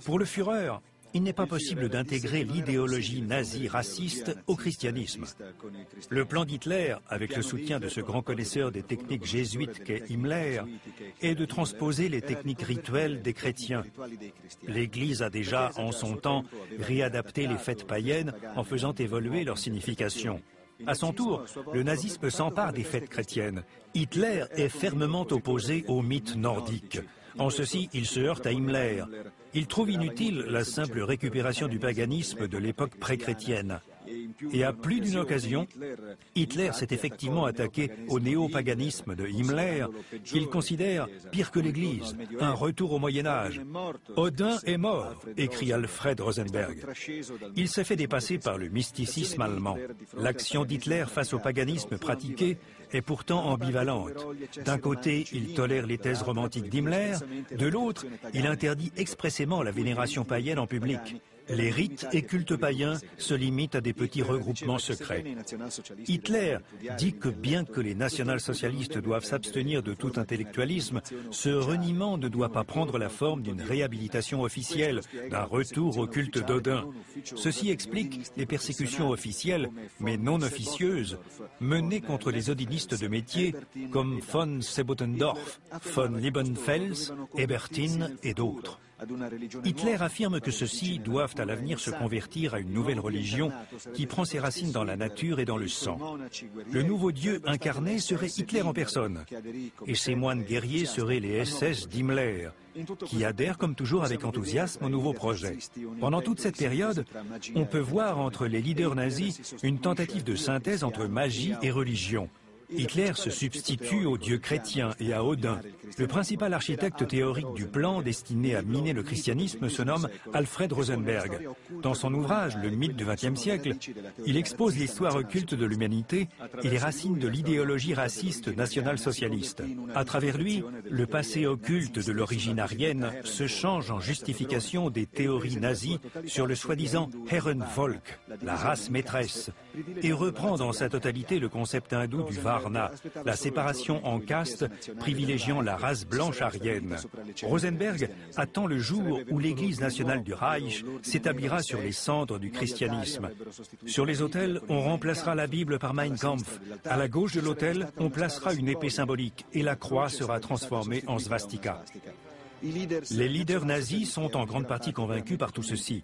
Pour le Führer, il n'est pas possible d'intégrer l'idéologie nazie raciste au christianisme. Le plan d'Hitler, avec le soutien de ce grand connaisseur des techniques jésuites qu'est Himmler, est de transposer les techniques rituelles des chrétiens. L'Église a déjà, en son temps, réadapté les fêtes païennes en faisant évoluer leur signification. À son tour, le nazisme s'empare des fêtes chrétiennes. Hitler est fermement opposé au mythe nordique. En ceci, il se heurte à Himmler. Il trouve inutile la simple récupération du paganisme de l'époque pré-chrétienne. Et à plus d'une occasion, Hitler s'est effectivement attaqué au néopaganisme de Himmler, qu'il considère pire que l'Église, un retour au Moyen-Âge. « Odin est mort », écrit Alfred Rosenberg. Il s'est fait dépasser par le mysticisme allemand. L'action d'Hitler face au paganisme pratiqué est pourtant ambivalente. D'un côté, il tolère les thèses romantiques d'Himmler, de l'autre, il interdit expressément la vénération païenne en public. Les rites et cultes païens se limitent à des petits regroupements secrets. Hitler dit que bien que les national-socialistes doivent s'abstenir de tout intellectualisme, ce reniement ne doit pas prendre la forme d'une réhabilitation officielle, d'un retour au culte d'Odin. Ceci explique les persécutions officielles, mais non officieuses, menées contre les odinistes de métier comme von Sebottendorf, von Liebenfels, Ebertin et d'autres. Hitler affirme que ceux-ci doivent à l'avenir se convertir à une nouvelle religion qui prend ses racines dans la nature et dans le sang. Le nouveau Dieu incarné serait Hitler en personne, et ces moines guerriers seraient les SS d'Himmler, qui adhèrent comme toujours avec enthousiasme au nouveau projet. Pendant toute cette période, on peut voir entre les leaders nazis une tentative de synthèse entre magie et religion. Hitler se substitue aux dieux chrétiens et à Odin. Le principal architecte théorique du plan destiné à miner le christianisme se nomme Alfred Rosenberg. Dans son ouvrage « Le mythe du XXe siècle », il expose l'histoire occulte de l'humanité et les racines de l'idéologie raciste national-socialiste. À travers lui, le passé occulte de l'origine aryenne se change en justification des théories nazies sur le soi-disant Herrenvolk, la race maîtresse, et reprend dans sa totalité le concept hindou du Varna, la séparation en castes privilégiant la race blanche aryenne. Rosenberg attend le jour où l'Église nationale du Reich s'établira sur les cendres du christianisme. Sur les autels, on remplacera la Bible par Mein Kampf. À la gauche de l'autel, on placera une épée symbolique et la croix sera transformée en svastika. Les leaders nazis sont en grande partie convaincus par tout ceci.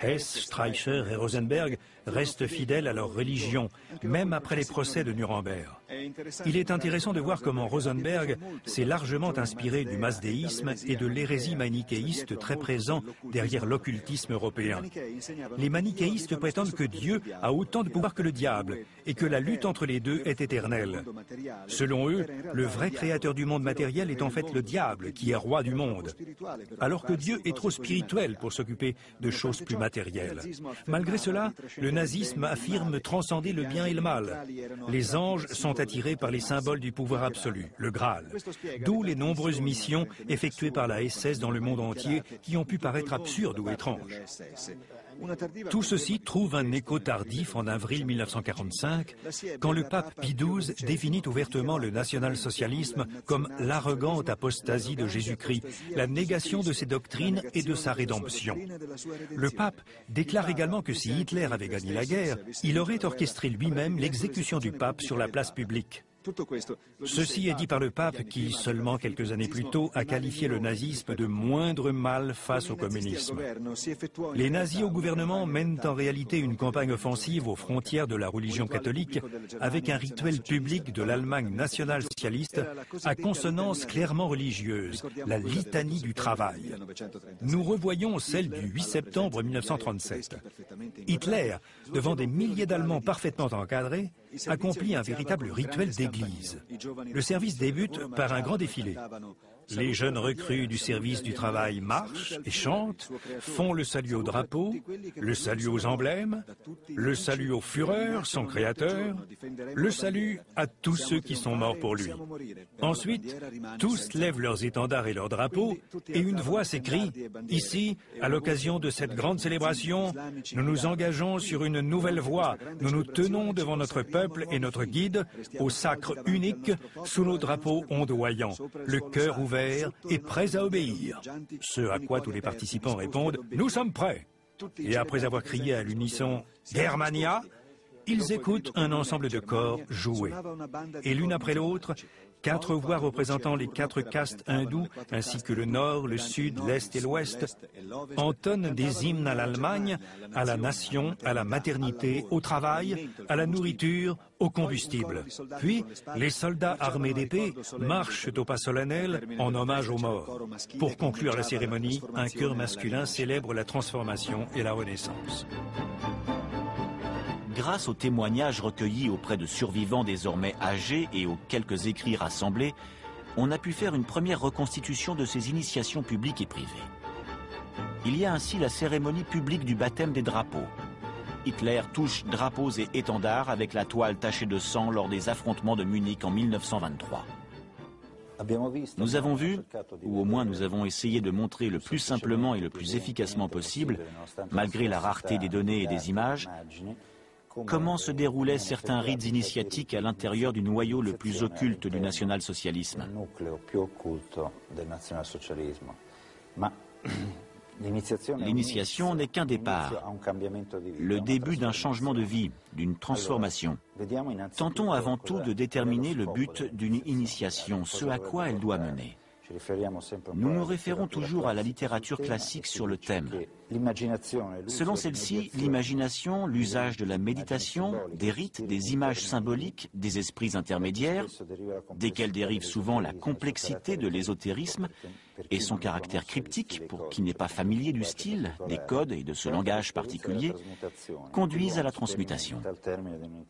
Hess, Streicher et Rosenberg restent fidèles à leur religion, même après les procès de Nuremberg. Il est intéressant de voir comment Rosenberg s'est largement inspiré du masdéisme et de l'hérésie manichéiste très présent derrière l'occultisme européen. Les manichéistes prétendent que Dieu a autant de pouvoir que le diable et que la lutte entre les deux est éternelle. Selon eux, le vrai créateur du monde matériel est en fait le diable qui est roi du monde, alors que Dieu est trop spirituel pour s'occuper de choses plus matérielles. Malgré cela, le nazisme affirme transcender le bien et le mal. Les anges sont attirés par les symboles du pouvoir absolu, le Graal, d'où les nombreuses missions effectuées par la SS dans le monde entier qui ont pu paraître absurdes ou étranges. Tout ceci trouve un écho tardif en avril 1945, quand le pape Pie XII définit ouvertement le national-socialisme comme l'arrogante apostasie de Jésus-Christ, la négation de ses doctrines et de sa rédemption. Le pape déclare également que si Hitler avait gagné la guerre, il aurait orchestré lui-même l'exécution du pape sur la place publique. Ceci est dit par le pape qui, seulement quelques années plus tôt, a qualifié le nazisme de moindre mal face au communisme. Les nazis au gouvernement mènent en réalité une campagne offensive aux frontières de la religion catholique avec un rituel public de l'Allemagne nationale-socialiste à consonance clairement religieuse, la litanie du travail. Nous revoyons celle du 8 septembre 1937. Hitler, devant des milliers d'Allemands parfaitement encadrés, accomplit un véritable rituel d'église. Le service débute par un grand défilé. Les jeunes recrues du service du travail marchent et chantent, font le salut au drapeau, le salut aux emblèmes, le salut au Führer, son créateur, le salut à tous ceux qui sont morts pour lui. Ensuite, tous lèvent leurs étendards et leurs drapeaux et une voix s'écrie « Ici, à l'occasion de cette grande célébration, nous nous engageons sur une nouvelle voie. Nous nous tenons devant notre peuple et notre guide au sacre unique sous nos drapeaux ondoyants, le cœur ouvert et prêts à obéir. » Ce à quoi tous les participants répondent « Nous sommes prêts !» Et après avoir crié à l'unisson « Germania !», ils écoutent un ensemble de corps jouer. Et l'une après l'autre, 4 voix représentant les 4 castes hindous, ainsi que le nord, le sud, l'est et l'ouest, entonnent des hymnes à l'Allemagne, à la nation, à la maternité, au travail, à la nourriture, au combustible. Puis, les soldats armés d'épées marchent au pas solennel en hommage aux morts. Pour conclure la cérémonie, un chœur masculin célèbre la transformation et la renaissance. Grâce aux témoignages recueillis auprès de survivants désormais âgés et aux quelques écrits rassemblés, on a pu faire une première reconstitution de ces initiations publiques et privées. Il y a ainsi la cérémonie publique du baptême des drapeaux. Hitler touche drapeaux et étendards avec la toile tachée de sang lors des affrontements de Munich en 1923. Nous avons vu, ou au moins nous avons essayé de montrer le plus simplement et le plus efficacement possible, malgré la rareté des données et des images, comment se déroulaient certains rites initiatiques à l'intérieur du noyau le plus occulte du national-socialisme. L'initiation n'est qu'un départ, le début d'un changement de vie, d'une transformation. Tentons avant tout de déterminer le but d'une initiation, ce à quoi elle doit mener. Nous nous référons toujours à la littérature classique sur le thème. Selon celle-ci, l'imagination, l'usage de la méditation, des rites, des images symboliques, des esprits intermédiaires, desquels dérive souvent la complexité de l'ésotérisme et son caractère cryptique, pour qui n'est pas familier du style, des codes et de ce langage particulier, conduisent à la transmutation.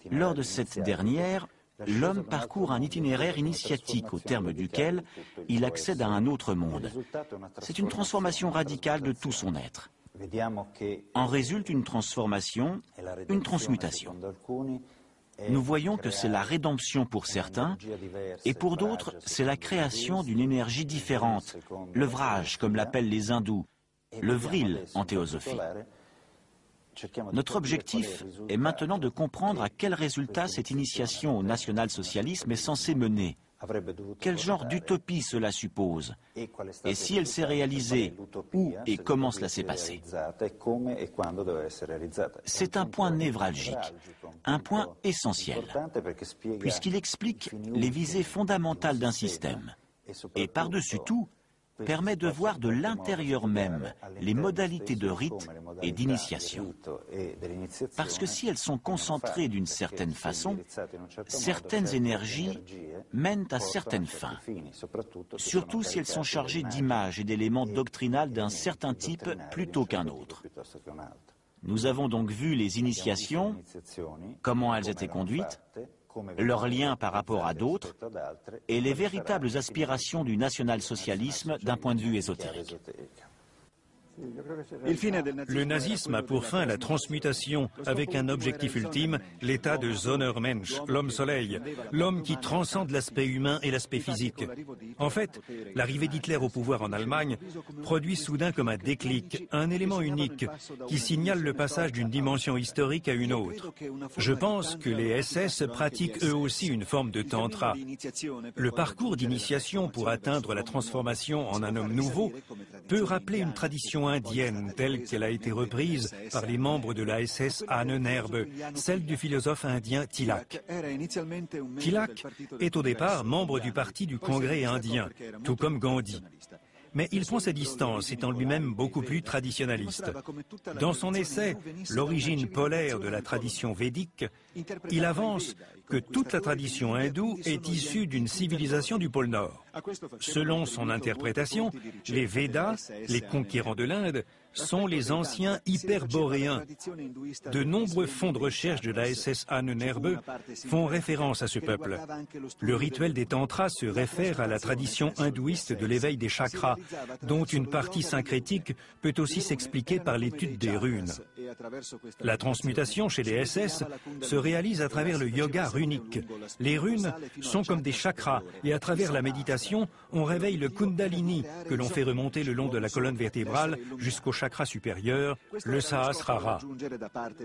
Lors de cette dernière, l'homme parcourt un itinéraire initiatique au terme duquel il accède à un autre monde. C'est une transformation radicale de tout son être. En résulte une transformation, une transmutation. Nous voyons que c'est la rédemption pour certains, et pour d'autres, c'est la création d'une énergie différente, le vraj, comme l'appellent les hindous, le vril en théosophie. Notre objectif est maintenant de comprendre à quel résultat cette initiation au national-socialisme est censée mener. Quel genre d'utopie cela suppose? Et si elle s'est réalisée, où et comment cela s'est passé? C'est un point névralgique, un point essentiel, puisqu'il explique les visées fondamentales d'un système. Et par-dessus tout, permet de voir de l'intérieur même les modalités de rite et d'initiation. Parce que si elles sont concentrées d'une certaine façon, certaines énergies mènent à certaines fins, surtout si elles sont chargées d'images et d'éléments doctrinaux d'un certain type plutôt qu'un autre. Nous avons donc vu les initiations, comment elles étaient conduites, leurs liens par rapport à d'autres et les véritables aspirations du national-socialisme d'un point de vue ésotérique. Le nazisme a pour fin la transmutation avec un objectif ultime, l'état de Sondermensch, l'homme-soleil, l'homme qui transcende l'aspect humain et l'aspect physique. En fait, l'arrivée d'Hitler au pouvoir en Allemagne produit soudain comme un déclic, un élément unique qui signale le passage d'une dimension historique à une autre. Je pense que les SS pratiquent eux aussi une forme de tantra. Le parcours d'initiation pour atteindre la transformation en un homme nouveau peut rappeler une tradition indienne telle qu'elle a été reprise par les membres de la SS Ahnenerbe, celle du philosophe indien Tilak. Tilak est au départ membre du parti du Congrès indien, tout comme Gandhi. Mais il prend ses distances, étant lui-même beaucoup plus traditionnaliste. Dans son essai « L'origine polaire de la tradition védique », il avance que toute la tradition hindoue est issue d'une civilisation du pôle Nord. Selon son interprétation, les Védas, les conquérants de l'Inde, sont les anciens hyperboréens. De nombreux fonds de recherche de la SS Ahnenerbe font référence à ce peuple. Le rituel des tantras se réfère à la tradition hindouiste de l'éveil des chakras, dont une partie syncrétique peut aussi s'expliquer par l'étude des runes. La transmutation chez les SS se réalise à travers le yoga runique. Les runes sont comme des chakras et à travers la méditation, on réveille le kundalini que l'on fait remonter le long de la colonne vertébrale jusqu'au chakra supérieur, le Sahasrara.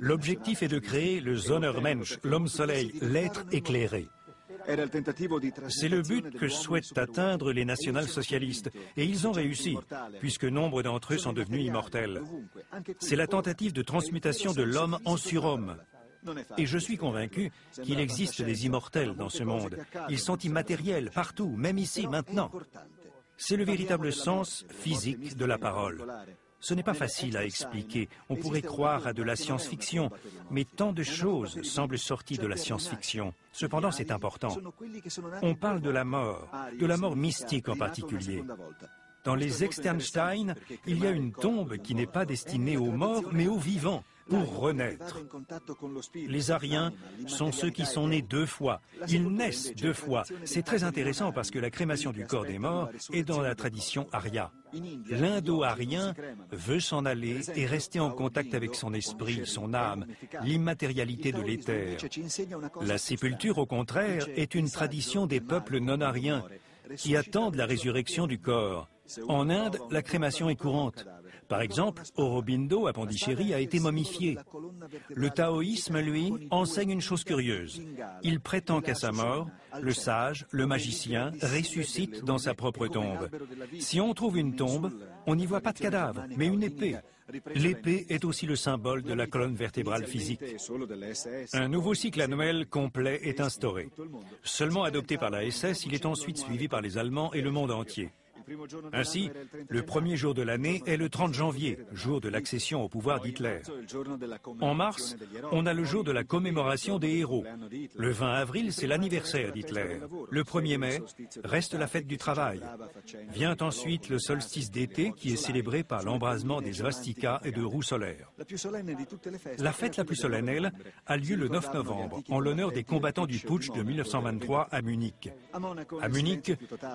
L'objectif est de créer le Sonnermensch, l'homme-soleil, l'être éclairé. C'est le but que souhaitent atteindre les national-socialistes, et ils ont réussi, puisque nombre d'entre eux sont devenus immortels. C'est la tentative de transmutation de l'homme en surhomme. Et je suis convaincu qu'il existe des immortels dans ce monde. Ils sont immatériels partout, même ici, maintenant. C'est le véritable sens physique de la parole. Ce n'est pas facile à expliquer. On pourrait croire à de la science-fiction, mais tant de choses semblent sorties de la science-fiction. Cependant, c'est important. On parle de la mort mystique en particulier. Dans les Externstein, il y a une tombe qui n'est pas destinée aux morts, mais aux vivants, pour renaître. Les Aryens sont ceux qui sont nés 2 fois. Ils naissent 2 fois. C'est très intéressant parce que la crémation du corps des morts est dans la tradition arya. L'indo-aryen veut s'en aller et rester en contact avec son esprit, son âme, l'immatérialité de l'éther. La sépulture, au contraire, est une tradition des peuples non-aryens qui attendent la résurrection du corps. En Inde, la crémation est courante. Par exemple, Aurobindo à Pondichéry a été momifié. Le taoïsme, lui, enseigne une chose curieuse. Il prétend qu'à sa mort, le sage, le magicien, ressuscite dans sa propre tombe. Si on trouve une tombe, on n'y voit pas de cadavre, mais une épée. L'épée est aussi le symbole de la colonne vertébrale physique. Un nouveau cycle annuel complet est instauré. Seulement adopté par la SS, il est ensuite suivi par les Allemands et le monde entier. Ainsi, le premier jour de l'année est le 30 janvier, jour de l'accession au pouvoir d'Hitler. En mars, on a le jour de la commémoration des héros. Le 20 avril, c'est l'anniversaire d'Hitler. Le 1er mai reste la fête du travail. Vient ensuite le solstice d'été qui est célébré par l'embrasement des swastikas et de roues solaires. La fête la plus solennelle a lieu le 9 novembre, en l'honneur des combattants du putsch de 1923 à Munich. À Munich,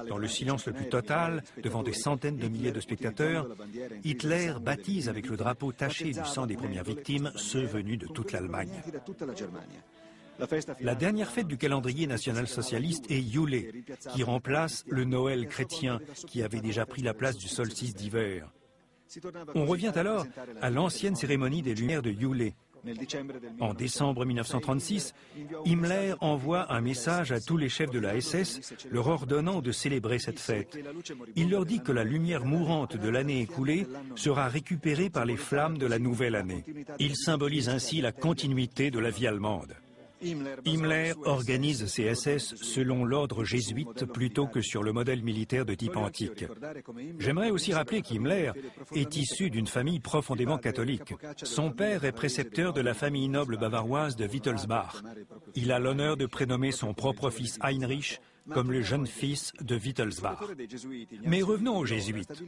dans le silence le plus total, devant des centaines de milliers de spectateurs, Hitler baptise avec le drapeau taché du sang des premières victimes ceux venus de toute l'Allemagne. La dernière fête du calendrier national-socialiste est Yule, qui remplace le Noël chrétien, qui avait déjà pris la place du solstice d'hiver. On revient alors à l'ancienne cérémonie des Lumières de Yule. En décembre 1936, Himmler envoie un message à tous les chefs de la SS leur ordonnant de célébrer cette fête. Il leur dit que la lumière mourante de l'année écoulée sera récupérée par les flammes de la nouvelle année. Il symbolise ainsi la continuité de la vie allemande. Himmler organise ses SS selon l'ordre jésuite plutôt que sur le modèle militaire de type antique. J'aimerais aussi rappeler qu'Himmler est issu d'une famille profondément catholique. Son père est précepteur de la famille noble bavaroise de Wittelsbach. Il a l'honneur de prénommer son propre fils Heinrich comme le jeune fils de Wittelsbach. Mais revenons aux jésuites.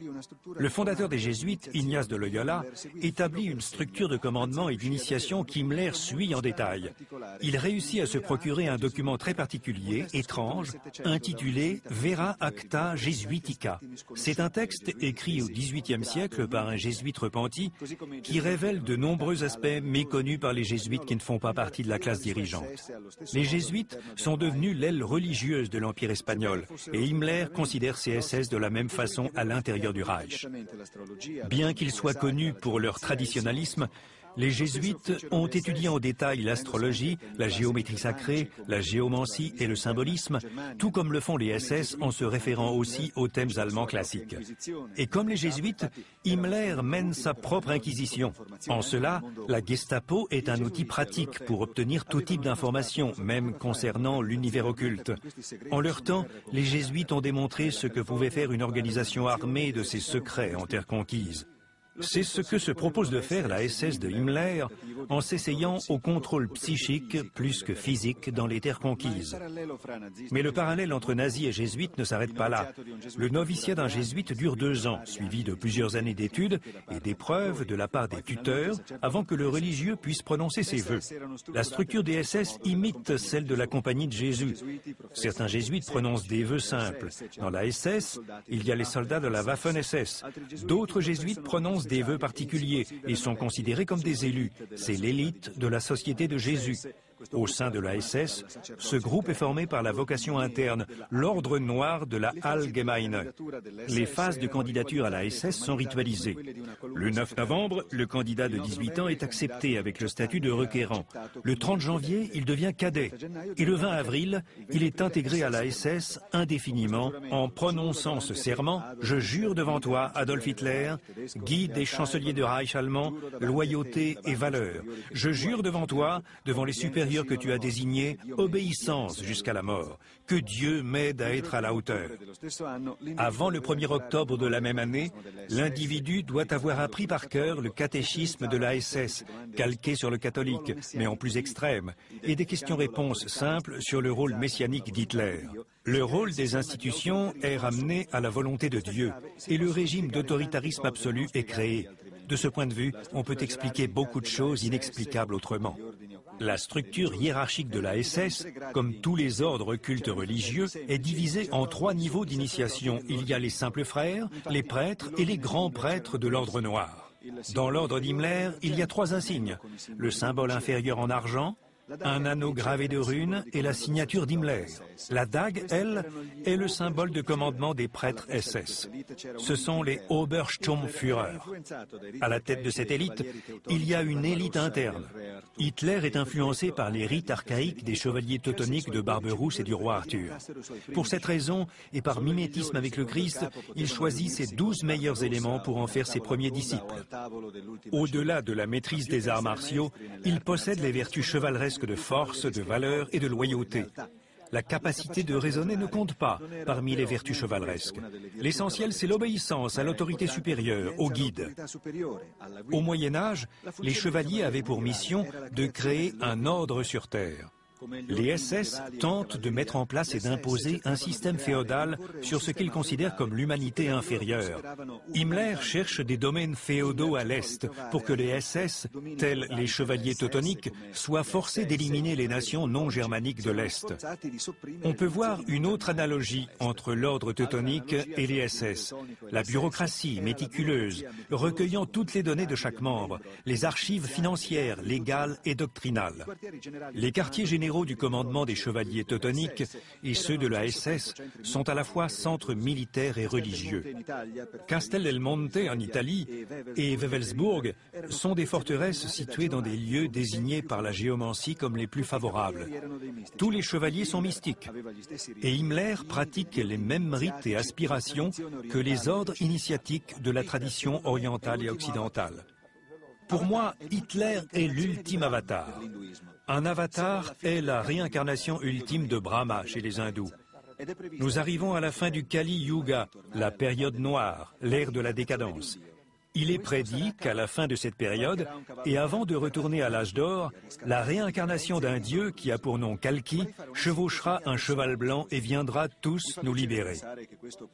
Le fondateur des jésuites, Ignace de Loyola, établit une structure de commandement et d'initiation qu'Himmler suit en détail. Il réussit à se procurer un document très particulier, étrange, intitulé Vera Acta Jesuitica. C'est un texte écrit au XVIIIe siècle par un jésuite repenti qui révèle de nombreux aspects méconnus par les jésuites qui ne font pas partie de la classe dirigeante. Les jésuites sont devenus l'aile religieuse de l'Empire espagnol, et Himmler considère ces SS de la même façon à l'intérieur du Reich. Bien qu'ils soient connus pour leur traditionnalisme, Les jésuites ont étudié en détail l'astrologie, la géométrie sacrée, la géomancie et le symbolisme, tout comme le font les SS en se référant aussi aux thèmes allemands classiques. Et comme les jésuites, Himmler mène sa propre inquisition. En cela, la Gestapo est un outil pratique pour obtenir tout type d'informations, même concernant l'univers occulte. En leur temps, les jésuites ont démontré ce que pouvait faire une organisation armée de ses secrets en terre conquise. C'est ce que se propose de faire la SS de Himmler en s'essayant au contrôle psychique plus que physique dans les terres conquises. Mais le parallèle entre nazis et jésuites ne s'arrête pas là. Le noviciat d'un jésuite dure 2 ans, suivi de plusieurs années d'études et d'épreuves de la part des tuteurs avant que le religieux puisse prononcer ses vœux. La structure des SS imite celle de la Compagnie de Jésus. Certains jésuites prononcent des vœux simples. Dans la SS, il y a les soldats de la Waffen-SS. D'autres jésuites prononcent des vœux particuliers et sont considérés comme des élus. C'est l'élite de la Société de Jésus. Au sein de la SS, ce groupe est formé par la vocation interne, l'ordre noir de la Allgemeine. Les phases de candidature à la SS sont ritualisées. Le 9 novembre, le candidat de 18 ans est accepté avec le statut de requérant. Le 30 janvier, il devient cadet. Et le 20 avril, il est intégré à la SS indéfiniment en prononçant ce serment « Je jure devant toi, Adolf Hitler, guide des chanceliers de Reich allemand, loyauté et valeur. Je jure devant toi, devant les supérieurs que tu as désigné, obéissance jusqu'à la mort. Que Dieu m'aide à être à la hauteur. » Avant le 1er octobre de la même année, l'individu doit avoir appris par cœur le catéchisme de la SS, calqué sur le catholique, mais en plus extrême, et des questions-réponses simples sur le rôle messianique d'Hitler. Le rôle des institutions est ramené à la volonté de Dieu, et le régime d'autoritarisme absolu est créé. De ce point de vue, on peut expliquer beaucoup de choses inexplicables autrement. La structure hiérarchique de la SS, comme tous les ordres cultes religieux, est divisée en 3 niveaux d'initiation. Il y a les simples frères, les prêtres et les grands prêtres de l'ordre noir. Dans l'ordre d'Himmler, il y a 3 insignes. Le symbole inférieur en argent, un anneau gravé de runes et la signature d'Himmler. La dague, elle, est le symbole de commandement des prêtres SS. Ce sont les Obersturmführer. À la tête de cette élite, il y a une élite interne. Hitler est influencé par les rites archaïques des chevaliers teutoniques de Barberousse et du roi Arthur. Pour cette raison, et par mimétisme avec le Christ, il choisit ses 12 meilleurs éléments pour en faire ses premiers disciples. Au-delà de la maîtrise des arts martiaux, il possède les vertus chevaleresques de force, de valeur et de loyauté. La capacité de raisonner ne compte pas parmi les vertus chevaleresques. L'essentiel, c'est l'obéissance à l'autorité supérieure, au guide. Au Moyen-Âge, les chevaliers avaient pour mission de créer un ordre sur terre. Les SS tentent de mettre en place et d'imposer un système féodal sur ce qu'ils considèrent comme l'humanité inférieure. Himmler cherche des domaines féodaux à l'Est pour que les SS, tels les chevaliers teutoniques, soient forcés d'éliminer les nations non germaniques de l'Est. On peut voir une autre analogie entre l'ordre teutonique et les SS. La bureaucratie méticuleuse, recueillant toutes les données de chaque membre, les archives financières, légales et doctrinales. Les quartiers généraux du commandement des chevaliers teutoniques et ceux de la SS sont à la fois centres militaires et religieux. Castel del Monte en Italie et Wewelsburg sont des forteresses situées dans des lieux désignés par la géomancie comme les plus favorables. Tous les chevaliers sont mystiques et Himmler pratique les mêmes rites et aspirations que les ordres initiatiques de la tradition orientale et occidentale. Pour moi, Hitler est l'ultime avatar. Un avatar est la réincarnation ultime de Brahma chez les hindous. Nous arrivons à la fin du Kali Yuga, la période noire, l'ère de la décadence. Il est prédit qu'à la fin de cette période, et avant de retourner à l'âge d'or, la réincarnation d'un dieu qui a pour nom Kalki chevauchera un cheval blanc et viendra tous nous libérer.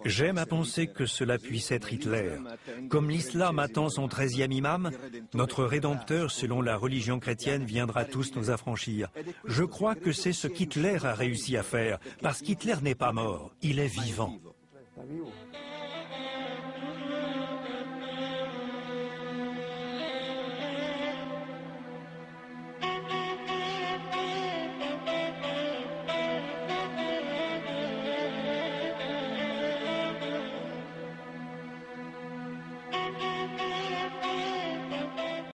J'aime à penser que cela puisse être Hitler. Comme l'islam attend son 13e imam, notre Rédempteur selon la religion chrétienne viendra tous nous affranchir. Je crois que c'est ce qu'Hitler a réussi à faire, parce qu'Hitler n'est pas mort, il est vivant.